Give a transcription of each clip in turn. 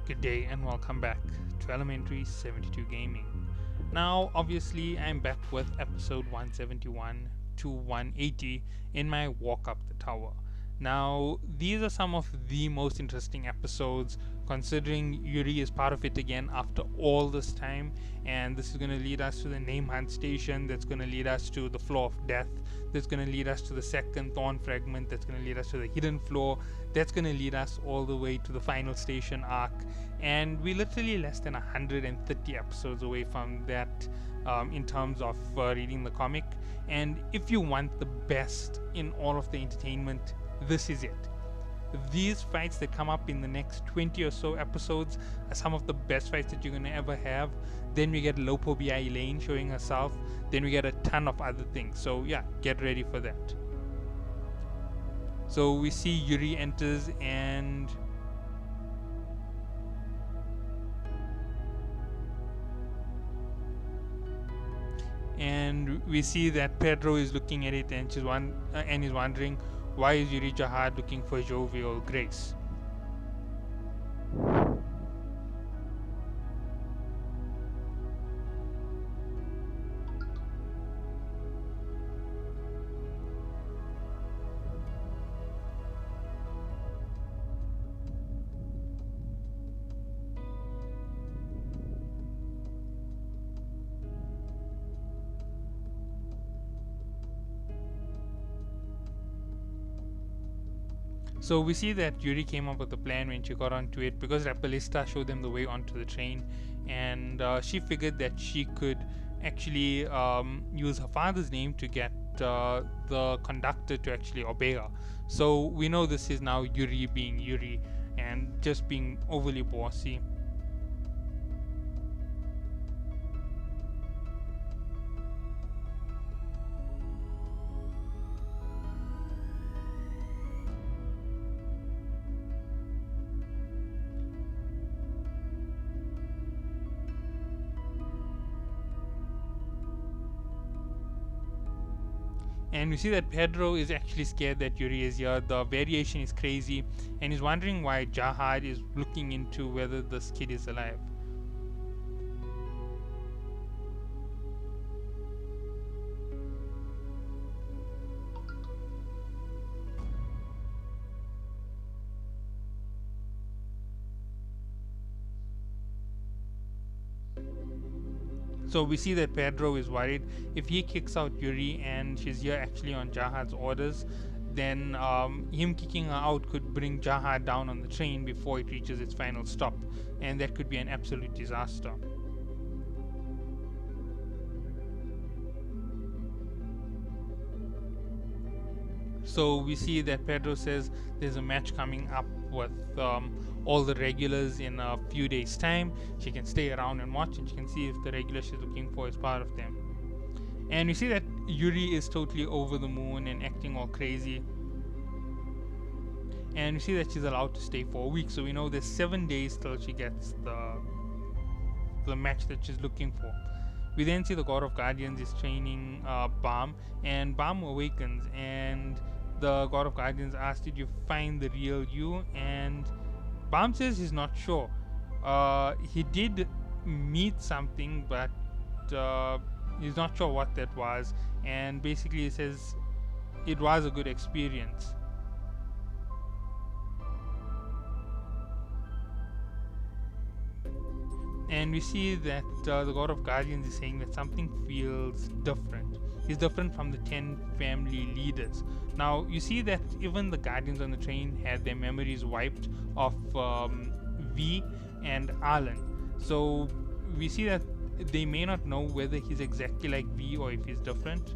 Good day and welcome back to Elementary 72 Gaming. Now, obviously, I'm back with episode 171 to 180 in my Walk Up the Tower. Now, these are some of the most interesting episodes considering Yuri is part of it again after all this time, and this is going to lead us to the Name Hunt station, that's going to lead us to the Floor of Death, that's going to lead us to the second Thorn Fragment, that's going to lead us to the Hidden Floor, that's going to lead us all the way to the final station arc, and we're literally less than 130 episodes away from that in terms of reading the comic. And if you want the best in all of the entertainment, this is it. These fights that come up in the next 20 or so episodes are some of the best fights that you're going to ever have. Then we get Lopo Bi Elaine showing herself. Then we get a ton of other things. So yeah, get ready for that. So we see Yuri enters and we see that Pedro is looking at it and he's wondering, why is Yuri Jahad looking for Jovial Grace? So we see that Yuri came up with a plan when she got onto it because Rapalista showed them the way onto the train, and she figured that she could actually use her father's name to get the conductor to actually obey her. So we know this is now Yuri being Yuri and just being overly bossy. And we see that Pedro is actually scared that Yuri is here. The variation is crazy, and he's wondering why Jahad is looking into whether this kid is alive. So we see that Pedro is worried. If he kicks out Yuri and she's here actually on Jahad's orders, then him kicking her out could bring Jahad down on the train before it reaches its final stop, and that could be an absolute disaster. So we see that Pedro says there's a match coming up with all the regulars in a few days' time. She can stay around and watch, and she can see if the regular she's looking for is part of them. And we see that Yuri is totally over the moon and acting all crazy. And we see that she's allowed to stay for a week, so we know there's 7 days till she gets the match that she's looking for. We then see the God of Guardians is training Balm, and Balm awakens, and the God of Guardians asks, did you find the real you? And Balm says he's not sure. He did meet something, but he's not sure what that was, and basically he says it was a good experience. And we see that the God of Guardians is saying that something feels different. He's different from the 10 family leaders. Now, you see that even the Guardians on the train had their memories wiped of V and Alan. So we see that they may not know whether he's exactly like V or if he's different.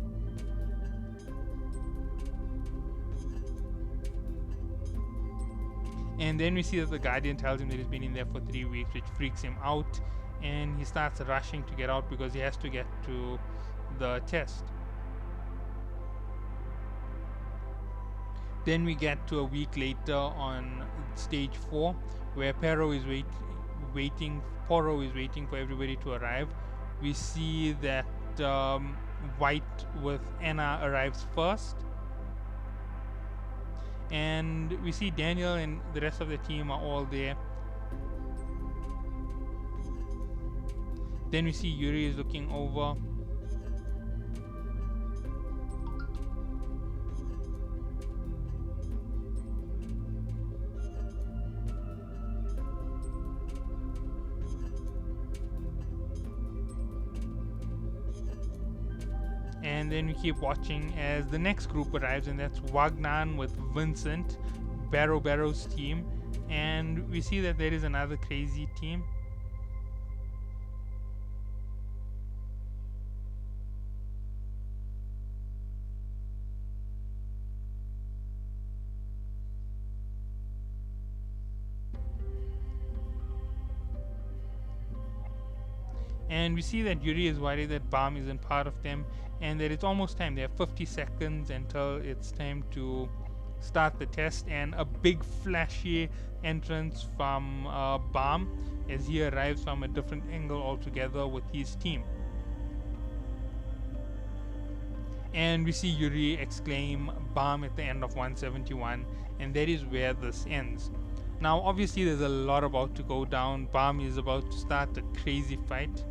And then we see that the Guardian tells him that he's been in there for 3 weeks, which freaks him out, and he starts rushing to get out because he has to get to the test. Then we get to a week later on stage 4, where Poro is waiting for everybody to arrive. We see that White with Anna arrives first, and we see Daniel and the rest of the team are all there. Then we see Yuri is looking over. And then we keep watching as the next group arrives, and that's Wagnan with Vincent, Barrow's team. And we see that there is another crazy team. And we see that Yuri is worried that Balm isn't part of them, and that it's almost time. They have 50 seconds until it's time to start the test. And a big flashy entrance from Balm as he arrives from a different angle altogether with his team. And we see Yuri exclaim Balm at the end of 171, and that is where this ends. Now, obviously, there's a lot about to go down. Balm is about to start a crazy fight.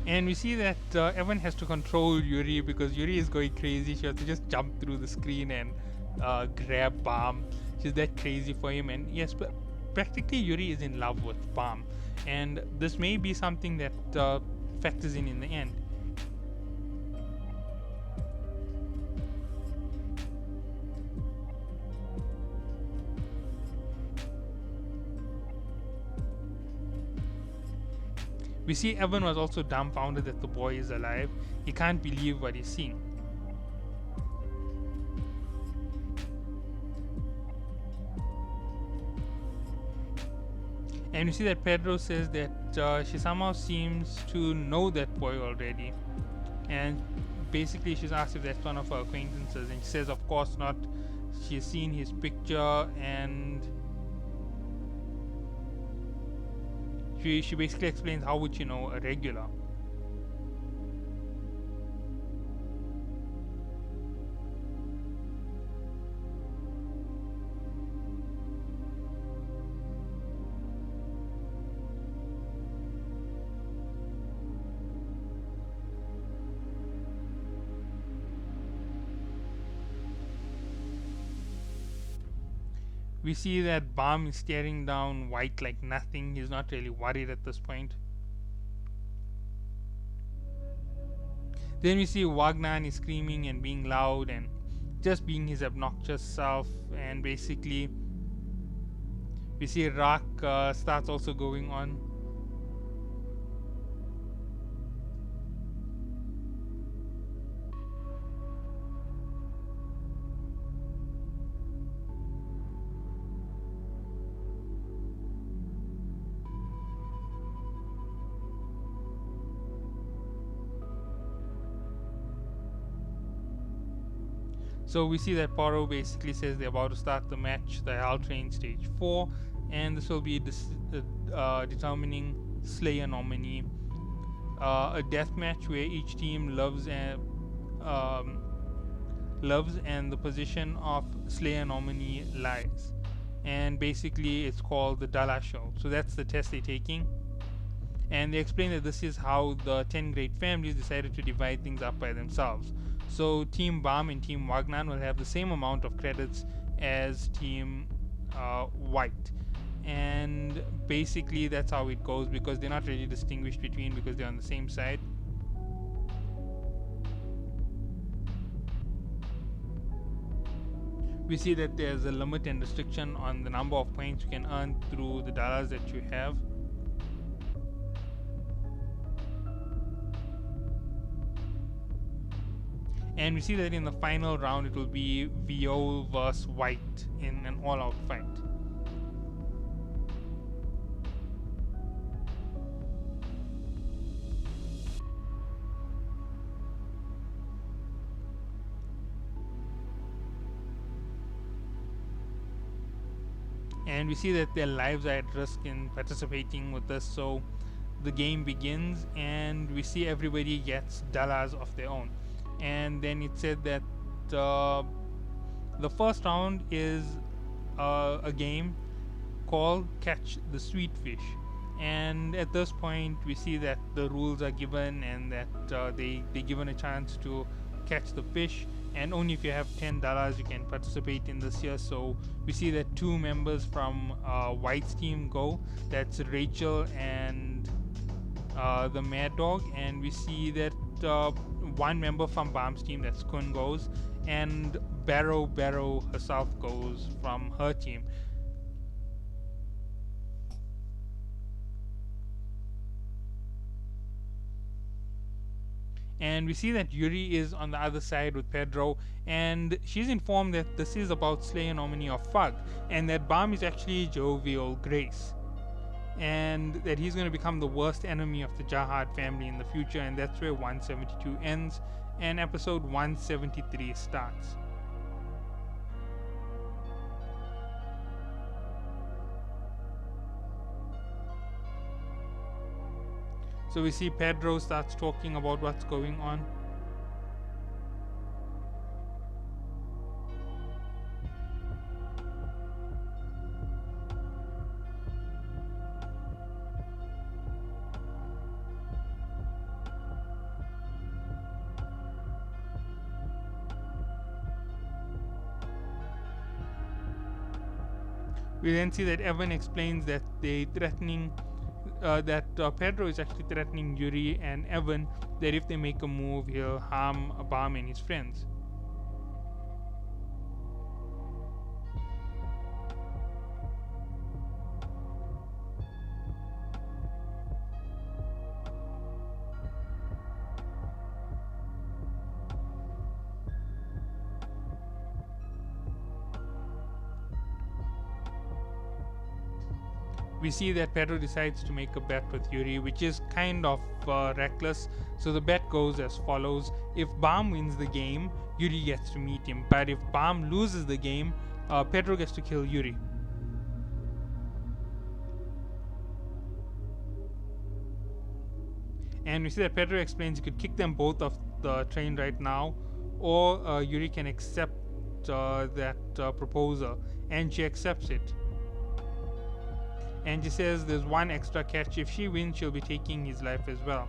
And we see that Evan has to control Yuri because Yuri is going crazy. She has to just jump through the screen and grab Balm. She's that crazy for him. And yes, but practically Yuri is in love with Balm. And this may be something that factors in the end. We see Evan was also dumbfounded that the boy is alive. He can't believe what he's seeing. And you see that Pedro says that she somehow seems to know that boy already. And basically she's asked if that's one of her acquaintances. And she says, of course not. She's seen his picture, and she basically explains how would she know a regular. We see that Balm is staring down White like nothing. He's not really worried at this point. Then we see Wagnan is screaming and being loud and just being his obnoxious self. And basically, we see Rock starts also going on. So we see that Poro basically says they're about to start the match, the Hell Train Stage 4, and this will be determining Slayer nominee. A death match where each team loves and the position of Slayer nominee lies. And basically it's called the Dala Show. So that's the test they're taking. And they explain that this is how the 10 great families decided to divide things up by themselves. So Team Balm and Team Wagnan will have the same amount of credits as Team White. And basically that's how it goes, because they're not really distinguished between, because they're on the same side. We see that there's a limit and restriction on the number of points you can earn through the dollars that you have. And we see that in the final round it will be Viol vs White in an all-out fight. and we see that their lives are at risk in participating with this. So the game begins, and we see everybody gets dollars of their own. And then it said that uh, the first round is a game called Catch the Sweet Fish. And at this point, we see that the rules are given, and that they given a chance to catch the fish. And only if you have $10 you can participate in this year. So we see that two members from White's team go. That's Rachel and the Mad Dog. And we see that one member from Balm's team, that's Kun, goes, and Barrow herself goes from her team. And we see that Yuri is on the other side with Pedro, and she's informed that this is about Slayer nominee of Fug, and that Balm is actually Jovial Grace, and that he's going to become the worst enemy of the Jahad family in the future. And that's where 172 ends and episode 173 starts. So we see Pedro starts talking about what's going on. We then see that Evan explains that Pedro is actually threatening Yuri and Evan that if they make a move, he'll harm Balm and his friends. We see that Pedro decides to make a bet with Yuri, which is kind of reckless. So the bet goes as follows: if Balm wins the game, Yuri gets to meet him, but if Balm loses the game, Pedro gets to kill Yuri. And we see that Pedro explains he could kick them both off the train right now, or Yuri can accept that proposal, and she accepts it. And she says there's one extra catch: if she wins, she'll be taking his life as well.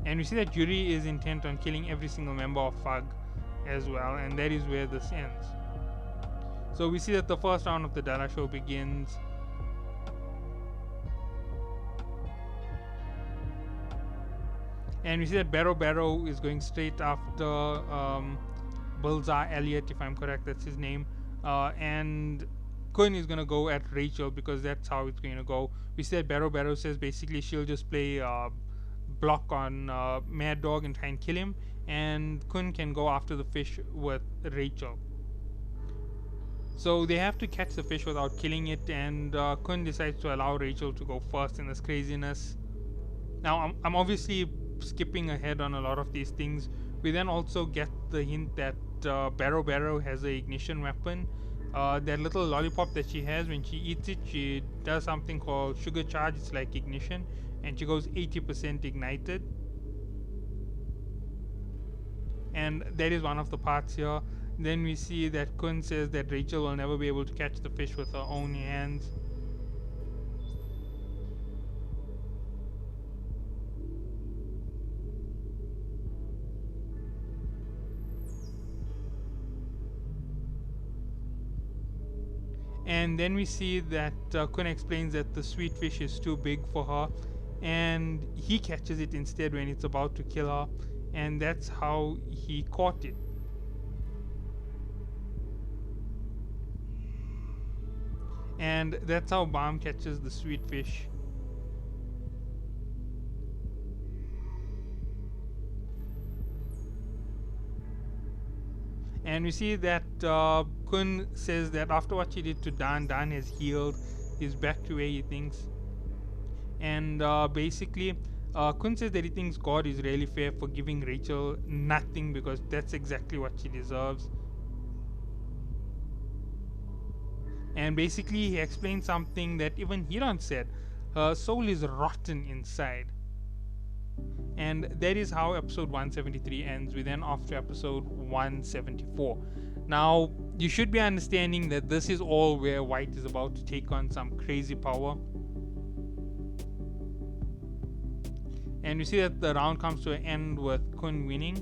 And we see that Yuri is intent on killing every single member of Fug as well, and that is where this ends. So we see that the first round of the Dara show begins. And we see that Barrow is going straight after Bullseye Elliot, if I'm correct, that's his name. And Kun is going to go at Rachel because that's how it's going to go. We see that Barrow says basically she'll just play block on Mad Dog and try and kill him. And Kun can go after the fish with Rachel. So they have to catch the fish without killing it, and Kun decides to allow Rachel to go first in this craziness. Now, I'm obviously skipping ahead on a lot of these things. We then also get the hint that Barrow has an ignition weapon. That little lollipop that she has, when she eats it, she does something called sugar charge. It's like ignition, and she goes 80% ignited. And that is one of the parts here. Then we see that Kun says that Rachel will never be able to catch the fish with her own hands. And then we see that Kun explains that the sweet fish is too big for her, and he catches it instead when it's about to kill her, and that's how he caught it. And that's how Balm catches the sweet fish. And we see that Kun says that after what she did to Dan has healed. He's back to where he thinks. And basically, Kun says that he thinks God is really fair for giving Rachel nothing because that's exactly what she deserves. And basically, he explains something that even Hiran said: her soul is rotten inside. And that is how episode 173 ends. We then off to episode 174. Now, you should be understanding that this is all where White is about to take on some crazy power. And you see that the round comes to an end with Kun winning.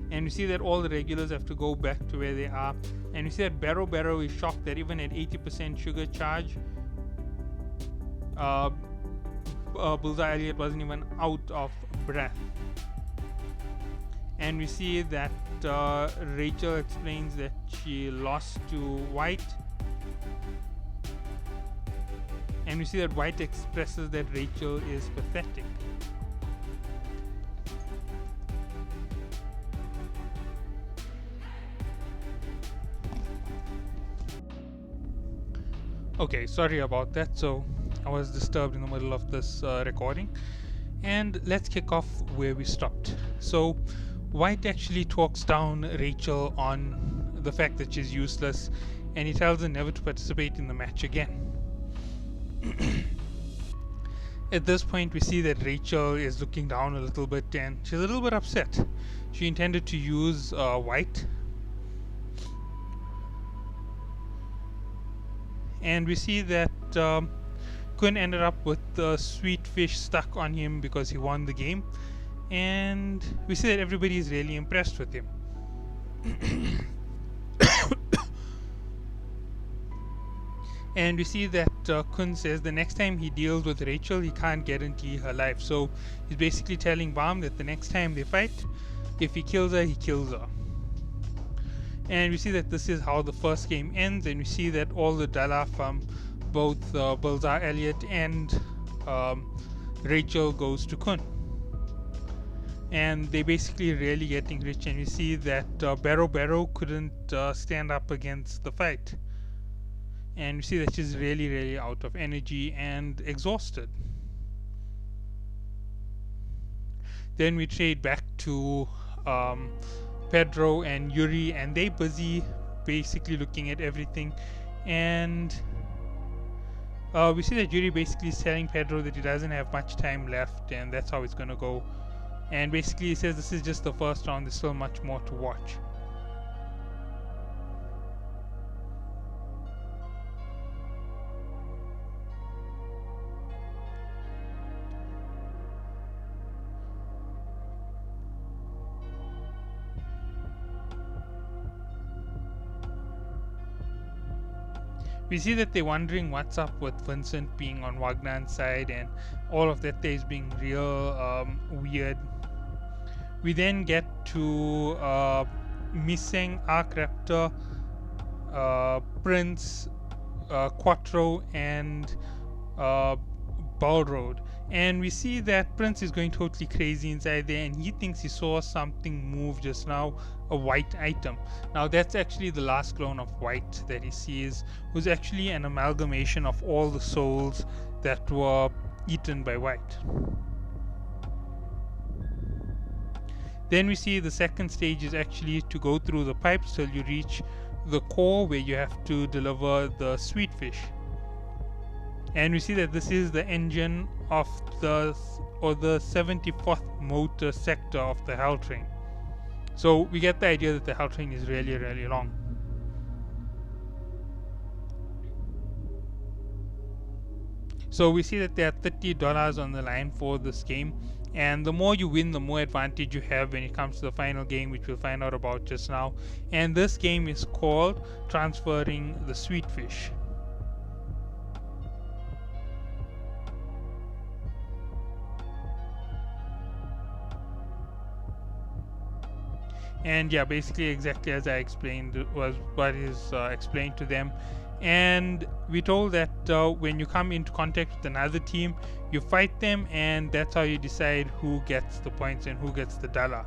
And you see that all the regulars have to go back to where they are. And you see that Barrow is shocked that even at 80% sugar charge, Bullseye Elliot wasn't even out of breath. And we see that Rachel explains that she lost to White. And we see that White expresses that Rachel is pathetic. Okay, sorry about that. So I was disturbed in the middle of this recording. And let's kick off where we stopped. So White actually talks down Rachel on the fact that she's useless, and he tells her never to participate in the match again. At this point, we see that Rachel is looking down a little bit and she's a little bit upset. She intended to use White. And we see that Kun ended up with the sweet fish stuck on him because he won the game. And we see that everybody is really impressed with him. And we see that Kun says the next time he deals with Rachel, he can't guarantee her life. So he's basically telling Baum that the next time they fight, if he kills her, he kills her. And we see that this is how the first game ends, and we see that all the Dala from both Bullseye Elliot and Rachel goes to Kun. And they're basically really getting rich, and we see that Barrow couldn't stand up against the fight. And we see that she's really out of energy and exhausted. Then we trade back to Pedro and Yuri, and they're busy basically looking at everything. And we see that Yuri basically is telling Pedro that he doesn't have much time left, and that's how it's gonna go. And basically he says this is just the first round, there's still much more to watch. We see that they're wondering what's up with Vincent being on Wagnan's side, and all of that there is being real weird. We then get to Miseng, Arc Raptor, Prince, Quattro, and Balrog. And we see that Prince is going totally crazy inside there, and he thinks he saw something move just now, a white item. Now that's actually the last clone of White that he sees, who's actually an amalgamation of all the souls that were eaten by White. Then we see the second stage is actually to go through the pipes till you reach the core where you have to deliver the sweet fish. And we see that this is the engine of the 74th motor sector of the Hell Train. So we get the idea that the Hell Train is really long. So we see that there are $30 on the line for this game, and the more you win, the more advantage you have when it comes to the final game, which we'll find out about just now. And this game is called Transferring the Sweet Fish. And yeah, basically exactly as I explained was what is explained to them. And we told that when you come into contact with another team, you fight them, and that's how you decide who gets the points and who gets the dollar.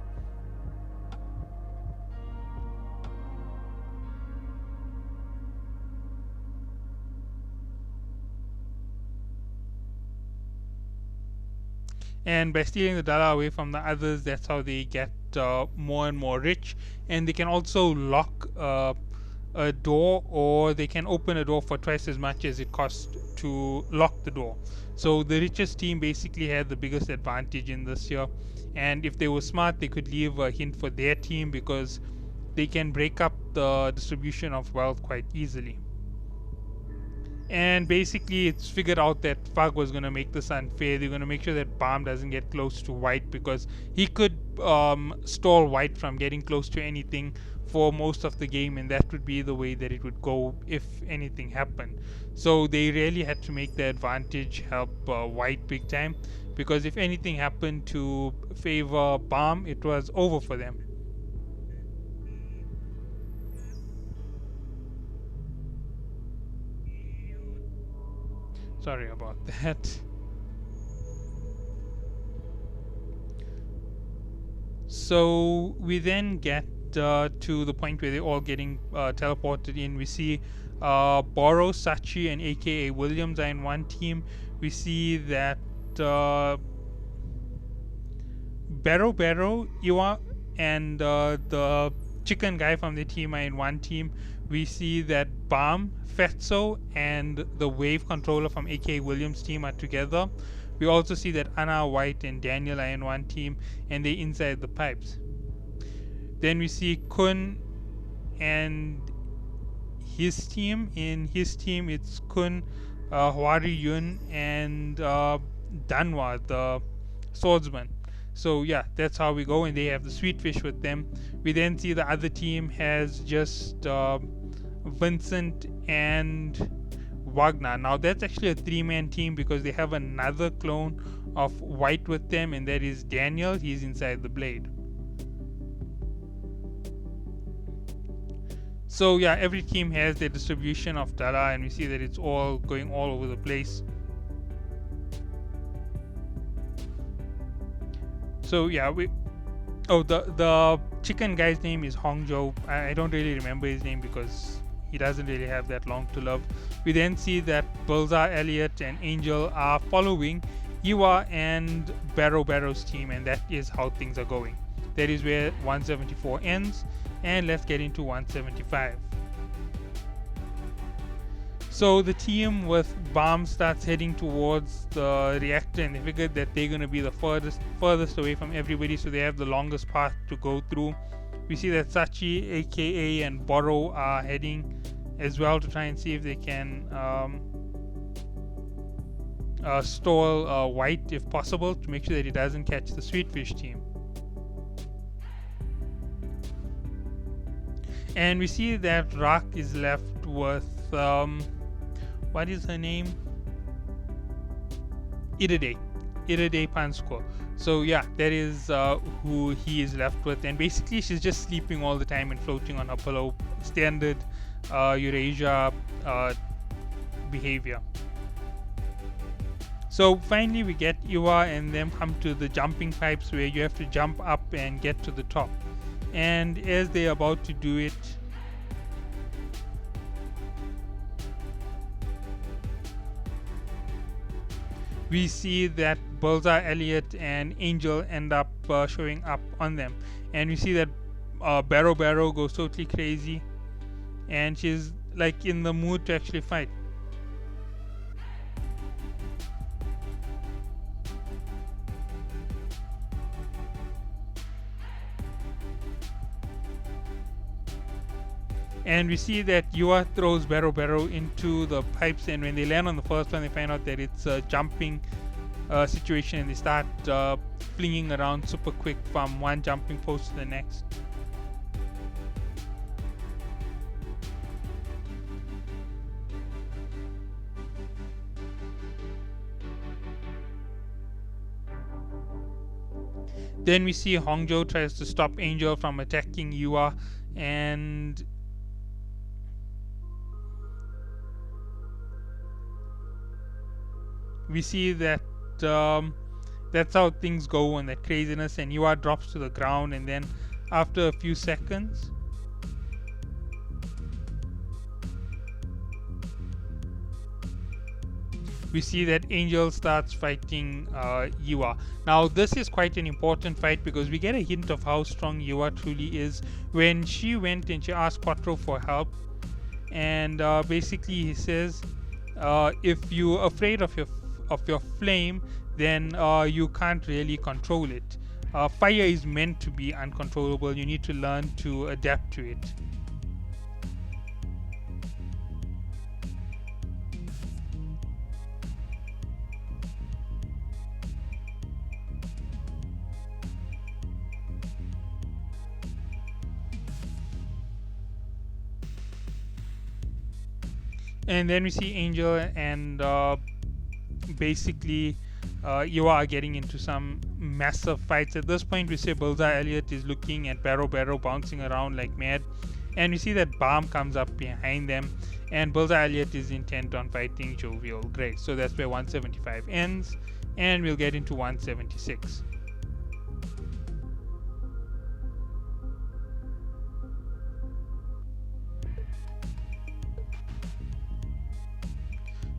And by stealing the Dala away from the others, that's how they get more and more rich. And they can also lock a door, or they can open a door for twice as much as it costs to lock the door. So the richest team basically had the biggest advantage in this year. And if they were smart, they could leave a hint for their team, because they can break up the distribution of wealth quite easily. And basically it's figured out that Fug was going to make this unfair. They're going to make sure that Balm doesn't get close to White, because he could stall White from getting close to anything for most of the game, and that would be the way that it would go if anything happened. So they really had to make the advantage help White big time, because if anything happened to favor Balm, it was over for them. Sorry about that. So we then get to the point where they're all getting teleported in. We see Boro, Sachi, and AKA Williams are in one team. We see that Bero, Iwa, and the chicken guy from the team are in one team. We see that Balm, Fetso, and the wave controller from AKA Williams' team are together. We also see that Anna, White, and Daniel are in one team, and they're inside the pipes. Then we see Kun and his team. In his team, it's Kun, Hwari Yun, and Danwa, the swordsman. So yeah, that's how we go, and they have the sweet fish with them. We then see the other team has just Vincent and Wagner. Now that's actually a 3-man team, because they have another clone of White with them, and that is Daniel. He's inside the blade. So yeah, every team has their distribution of Dala, and we see that it's all going all over the place. So yeah, the chicken guy's name is Hongzhou. I don't really remember his name because he doesn't really have that long to live. We then see that Bullseye, Elliot, and Angel are following Iwa and Baro's team, and that is how things are going. That is where 174 ends, and let's get into 175. So the team with Balm starts heading towards the reactor, and they figured that they're going to be the furthest away from everybody, so they have the longest path to go through. We see that Sachi, AKA, and Boro are heading as well to try and see if they can stall White if possible, to make sure that he doesn't catch the Sweetfish team. And we see that Rak is left with what is her name? Iride Pansko. So yeah, that is who he is left with, and basically she's just sleeping all the time and floating on her pillow. Standard Eurasia behavior. So finally we get Iwa and them come to the jumping pipes, where you have to jump up and get to the top. And as they're about to do it, we see that Bullseye, Elliot, and Angel end up showing up on them. And we see that Baro goes totally crazy, and she's like in the mood to actually fight. And we see that Yua throws Baro into the pipes, and when they land on the first one, they find out that it's a jumping situation, and they start flinging around super quick from one jumping post to the next. Then we see Hongzhou tries to stop Angel from attacking Yua, and we see that that's how things go, and that craziness, and Yua drops to the ground, and then after a few seconds we see that Angel starts fighting Yua. Now this is quite an important fight because we get a hint of how strong Yua truly is when she went and she asked Quattro for help, and basically he says, if you're afraid of your flame, then you can't really control it. Fire is meant to be uncontrollable. You need to learn to adapt to it. And then we see Angel and basically you are getting into some massive fights. At this point, we see Bullseye Elliot is looking at Barrow bouncing around like mad, and we see that Balm comes up behind them, and Bullseye Elliot is intent on fighting Jovial Grace. So that's where 175 ends, and we'll get into 176.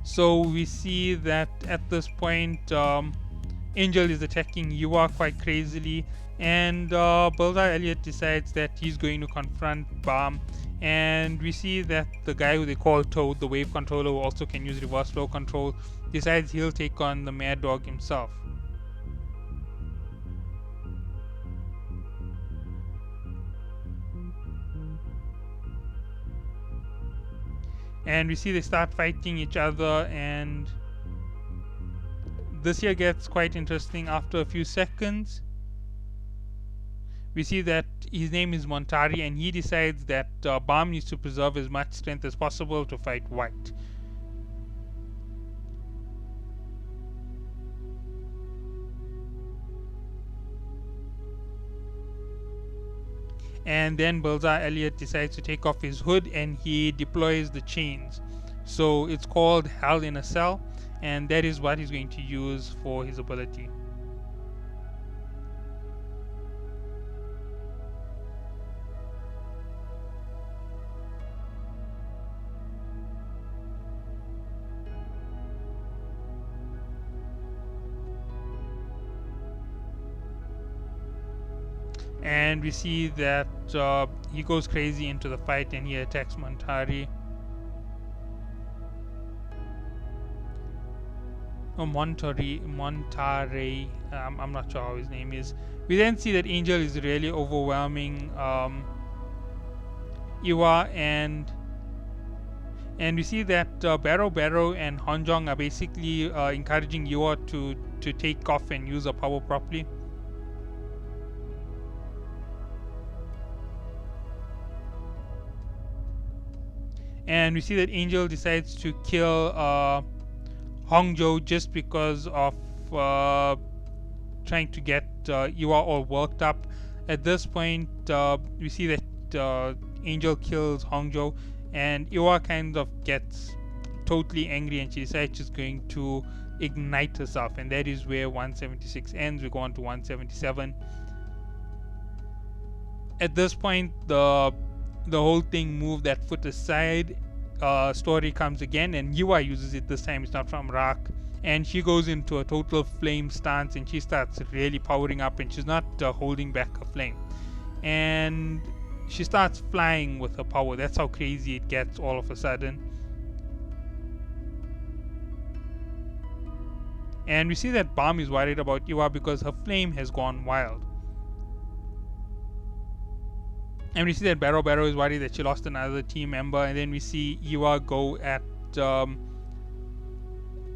So we see that at this point, Angel is attacking Yua quite crazily, and Bullseye Elliot decides that he's going to confront Balm. And we see that the guy who they call Toad, the wave controller who also can use reverse flow control, decides he'll take on the Mad Dog himself. And we see they start fighting each other, and this here gets quite interesting. After a few seconds, we see that his name is Montari, and he decides that Balm needs to preserve as much strength as possible to fight White. And then Bullseye Elliot decides to take off his hood and he deploys the chains. So it's called Hell in a Cell, and that is what he's going to use for his ability. And we see that he goes crazy into the fight and he attacks Montari. Montare, I'm not sure how his name is. We then see that Angel is really overwhelming Iwa, and we see that Barrow and Honjong are basically encouraging Iwa to take off and use her power properly. And we see that Angel decides to kill Hongzhou just because of trying to get Iwa all worked up. At this point, we see that Angel kills Hongzhou, and Iwa kind of gets totally angry, and she decides she's going to ignite herself, and that is where 176 ends. We go on to 177. At this point, the whole thing moved that foot aside. Story comes again, and Yua uses it this time. It's not from Rock, and she goes into a total flame stance, and she starts really powering up, and she's not holding back her flame, and she starts flying with her power. That's how crazy it gets all of a sudden. And we see that Balm is worried about Yua because her flame has gone wild. And we see that Barrow is worried that she lost another team member. And then we see Iwa go at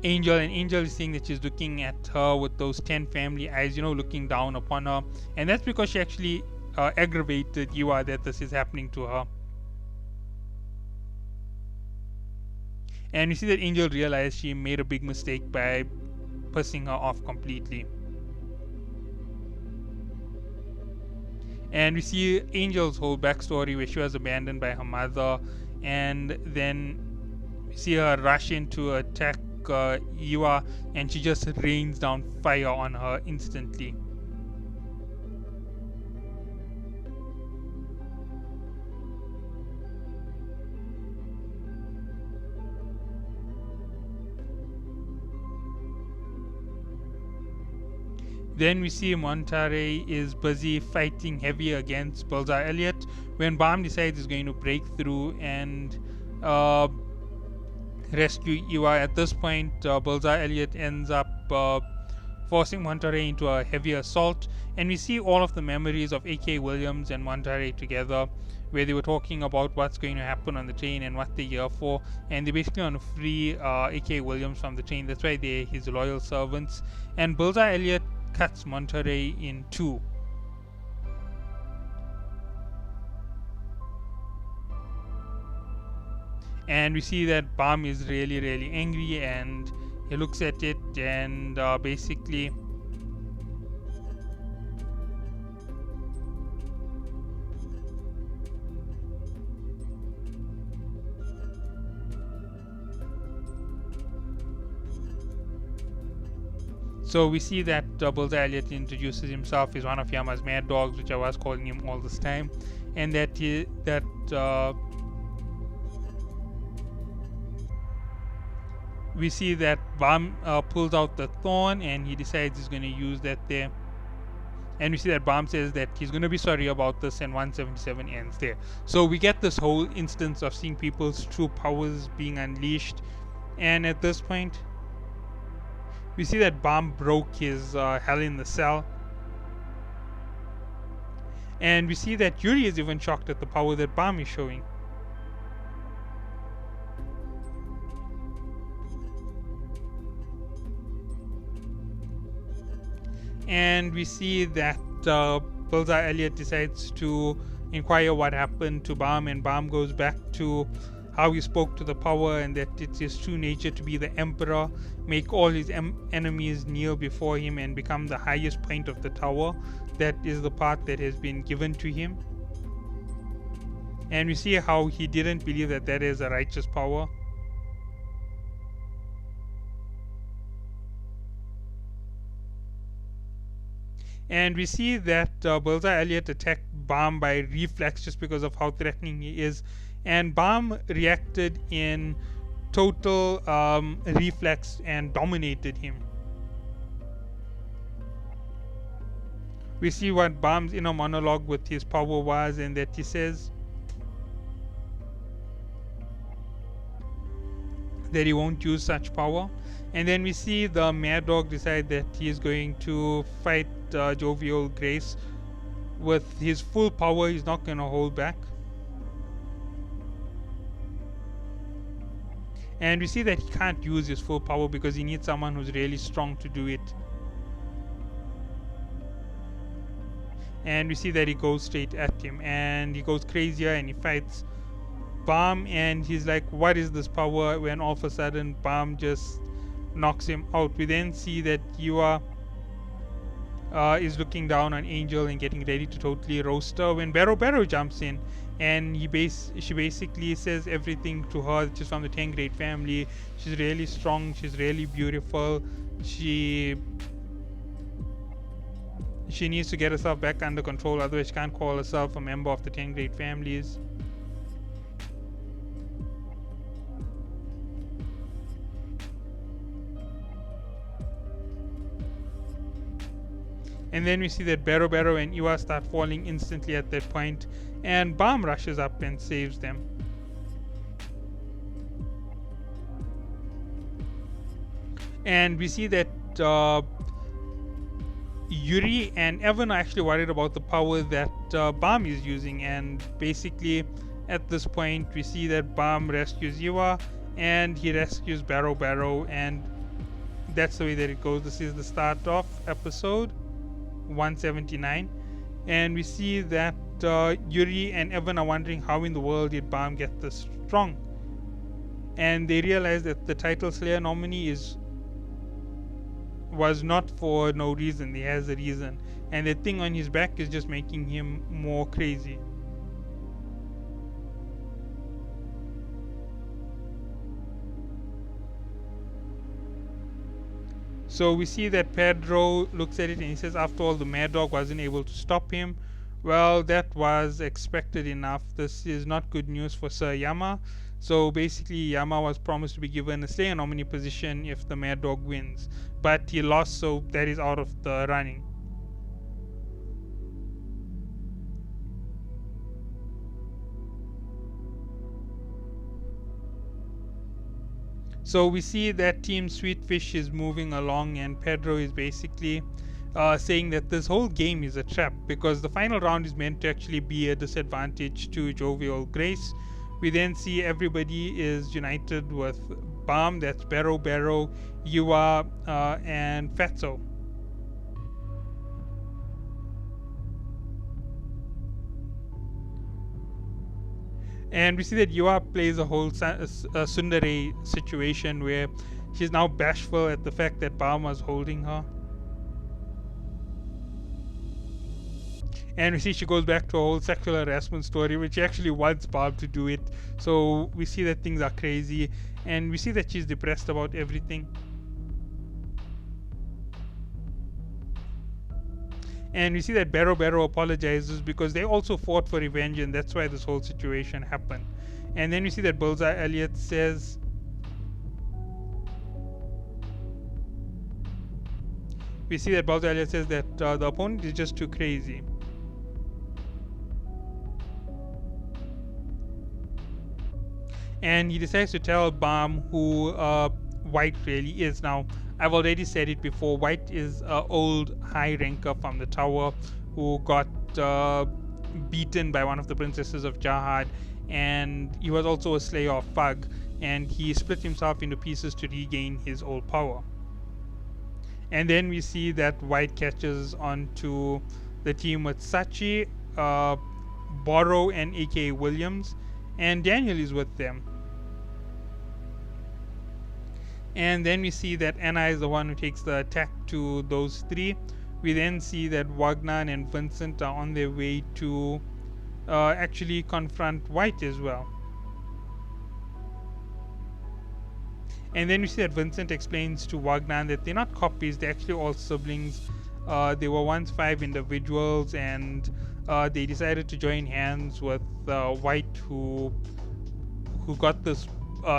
Angel, and Angel is saying that she's looking at her with those 10 family eyes, looking down upon her. And that's because she actually aggravated Iwa that this is happening to her. And we see that Angel realized she made a big mistake by pissing her off completely. And we see Angel's whole backstory where she was abandoned by her mother, and then we see her rush in to attack Iwa, and she just rains down fire on her instantly. Then we see Montare is busy fighting heavy against Bullseye Elliot when Balm decides he's going to break through and rescue Iwa. At this point, Bullseye Elliot ends up forcing Montare into a heavy assault, and we see all of the memories of A.K. Williams and Montare together, where they were talking about what's going to happen on the train and what they're here for, and they basically want to free A.K. Williams from the train. That's why they're his loyal servants. And Bullseye Elliot cuts Montare in two. And we see that Balm is really, really angry, and he looks at it and basically so we see that Bullseye Elliot introduces himself as one of Yama's mad dogs, which I was calling him all this time, and that we see that Balm pulls out the thorn and he decides he's going to use that there. And we see that Balm says that he's going to be sorry about this, and 177 ends there. So we get this whole instance of seeing people's true powers being unleashed. And at this point, we see that Balm broke his Hell in the Cell. And we see that Yuri is even shocked at the power that Balm is showing. And we see that Bullseye Elliot decides to inquire what happened to Balm, and Balm goes back to how he spoke to the power, and that it's his true nature to be the emperor, make all his enemies kneel before him, and become the highest point of the tower. That is the part that has been given to him. And we see how he didn't believe that that is a righteous power. And we see that Bullseye Elliot attacked Balm by reflex just because of how threatening he is. And Balm reacted in total reflex and dominated him. We see what Balm's inner monologue with his power was, and that he says that he won't use such power. And then we see the Mad Dog decide that he is going to fight Jovial Grace with his full power. He's not going to hold back. And we see that he can't use his full power because he needs someone who's really strong to do it. And we see that he goes straight at him, and he goes crazier, and he fights Balm, and he's like, what is this power? When all of a sudden Balm just knocks him out. We then see that Yua is looking down on Angel and getting ready to totally roast her when Barrow jumps in, and she basically says everything to her. She's from the 10 Great family. She's really strong. She's really beautiful. She needs to get herself back under control, otherwise she can't call herself a member of the 10 Great families. And then we see that Barrow and Iwa start falling instantly at that point, and Balm rushes up and saves them. And we see that Yuri and Evan are actually worried about the power that Balm is using, and basically at this point we see that Balm rescues Iwa and he rescues Barrow, and that's the way that it goes. This is the start of episode 179, and we see that Yuri and Evan are wondering how in the world did Balm get this strong, and they realize that the title Slayer nominee was not for no reason. He has a reason, and the thing on his back is just making him more crazy. So we see that Pedro looks at it and he says, after all, the Mad Dog wasn't able to stop him. Well, that was expected enough. This is not good news for Sir Yama. So basically, Yama was promised to be given a Slayer nominee position if the Mad Dog wins, but he lost, so that is out of the running. So we see that Team Sweetfish is moving along, and Pedro is basically saying that this whole game is a trap because the final round is meant to actually be a disadvantage to Jovial Grace. We then see everybody is united with Balm, that's Bero, Yua, and Fatso. And we see that Yua plays a whole Tsundere situation where she's now bashful at the fact that Balm was holding her. And we see she goes back to a whole sexual harassment story, which she actually wants Balm to do it. So we see that things are crazy, and we see that she's depressed about everything. And we see that Bero apologizes because they also fought for revenge, and that's why this whole situation happened. And then we see that Bullseye Elliot says, that the opponent is just too crazy. And he decides to tell Balm who White really is. Now, I've already said it before, White is an old high ranker from the tower who got beaten by one of the princesses of Jahad, and he was also a slayer of Fug, and he split himself into pieces to regain his old power. And then we see that White catches onto the team with Sachi, Borrow, and aka Williams, and Daniel is with them. And then we see that Anna is the one who takes the attack to those three. We then see that Wagner and Vincent are on their way to actually confront White as well. And then we see that Vincent explains to Wagner that they're not copies, they're actually all siblings. They were once 5 individuals, and they decided to join hands with White, who got this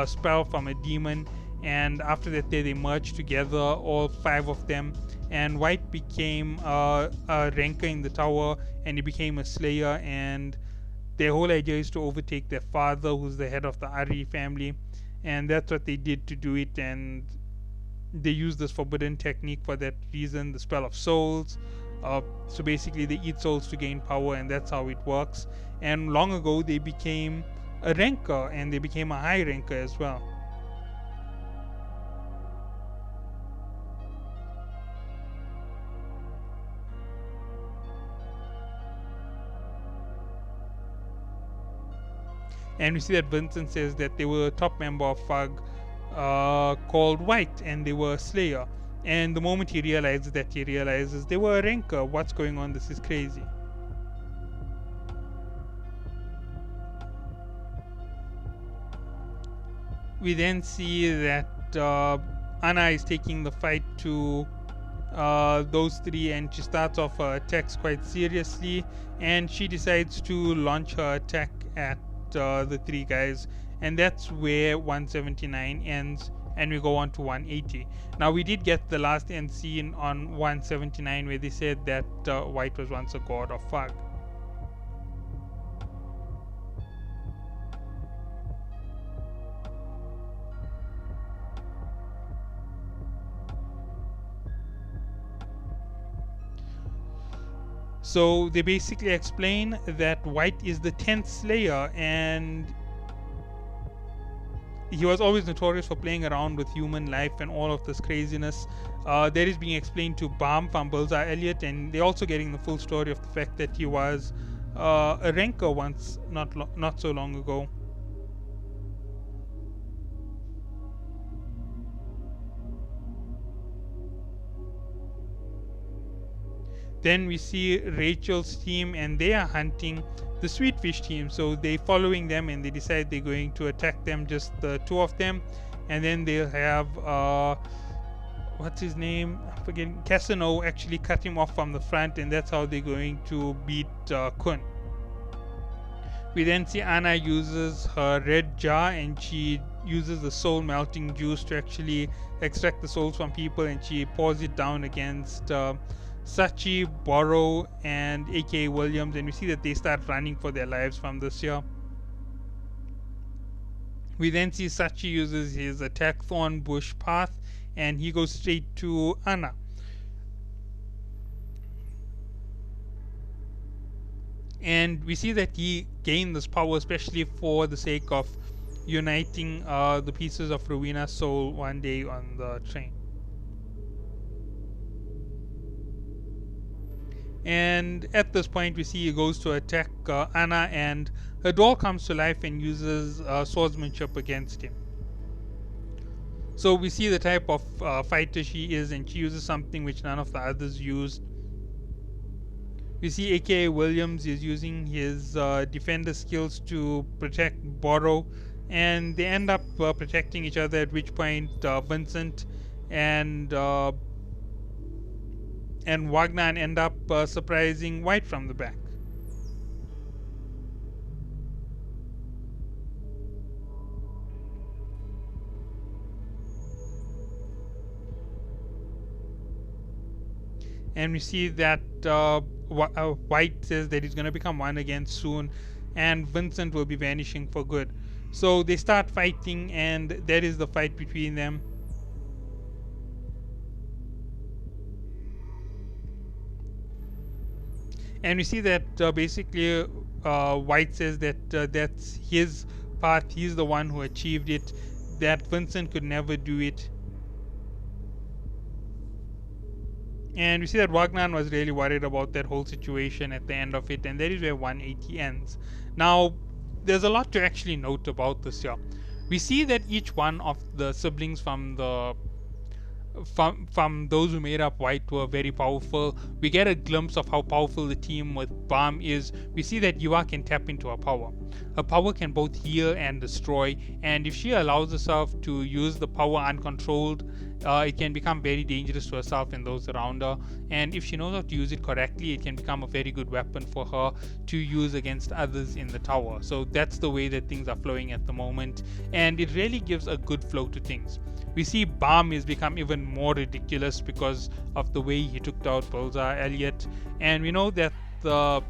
spell from a demon. And after that they merged together, all 5 of them, and White became a ranker in the tower, and he became a slayer, and their whole idea is to overtake their father, who's the head of the Ari family, and that's what they did to do it. And they use this forbidden technique for that reason, the spell of souls. So basically they eat souls to gain power, and that's how it works. And long ago they became a ranker, and they became a high ranker as well. And we see that Vincent says that they were a top member of Fug called White, and they were a slayer. And the moment he realizes they were a ranker. What's going on? This is crazy. We then see that Anna is taking the fight to those 3, and she starts off her attacks quite seriously, and she decides to launch her attack at the 3 guys, and that's where 179 ends, and we go on to 180. Now, we did get the last end scene on 179 where they said that White was once a god of Fug. So they basically explain that White is the 10th Slayer, and he was always notorious for playing around with human life and all of this craziness. That is being explained to Balm from Bullseye Elliot, and they're also getting the full story of the fact that he was a ranker once, not so long ago. Then we see Rachel's team, and they are hunting the Sweetfish team. So they're following them, and they decide they're going to attack them, just the 2 of them. And then they'll have, what's his name? I'm forgetting. Casino actually cut him off from the front, and that's how they're going to beat Kun. We then see Anna uses her red jar, and she uses the soul melting juice to actually extract the souls from people, and she pours it down against Sachi, Borrow, and aka Williams, and we see that they start running for their lives from this here. We then see Sachi uses his attack Thorn Bush Path, and he goes straight to Ana. And we see that he gained this power especially for the sake of uniting the pieces of Rowena's soul one day on the train. And at this point we see he goes to attack Ana, and her doll comes to life and uses swordsmanship against him. So we see the type of fighter she is, and she uses something which none of the others used. We see aka Williams is using his defender skills to protect Borrow, and they end up protecting each other, at which point Vincent and Wagner end up surprising White from the back. And we see that White says that he's going to become one again soon, and Vincent will be vanishing for good. So they start fighting, and that is the fight between them. And we see that basically White says that that's his path, he's the one who achieved it, that Vincent could never do it. And we see that Wagner was really worried about that whole situation at the end of it, and that is where 180 ends. Now, there's a lot to actually note about this here. We see that each one of the siblings from those who made up White were very powerful. We get a glimpse of how powerful the team with Balm is. We see that Yua can tap into her power. Her power can both heal and destroy, and if she allows herself to use the power uncontrolled, it can become very dangerous to herself and those around her. And if she knows how to use it correctly, it can become a very good weapon for her to use against others in the tower. So that's the way that things are flowing at the moment, and it really gives a good flow to things. We see Balm has become even more ridiculous because of the way he took out Bullseye Elliot, and we know that the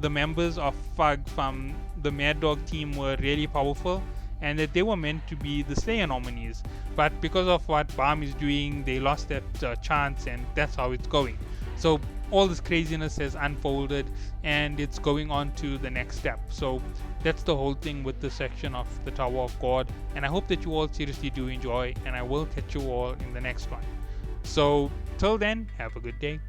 members of FUG from the Mad Dog team were really powerful, and that they were meant to be the Slayer nominees, but because of what Balm is doing, they lost that chance, and that's how it's going. So all this craziness has unfolded, and it's going on to the next step. So that's the whole thing with this section of the Tower of God, and I hope that you all seriously do enjoy, and I will catch you all in the next one. So till then, have a good day.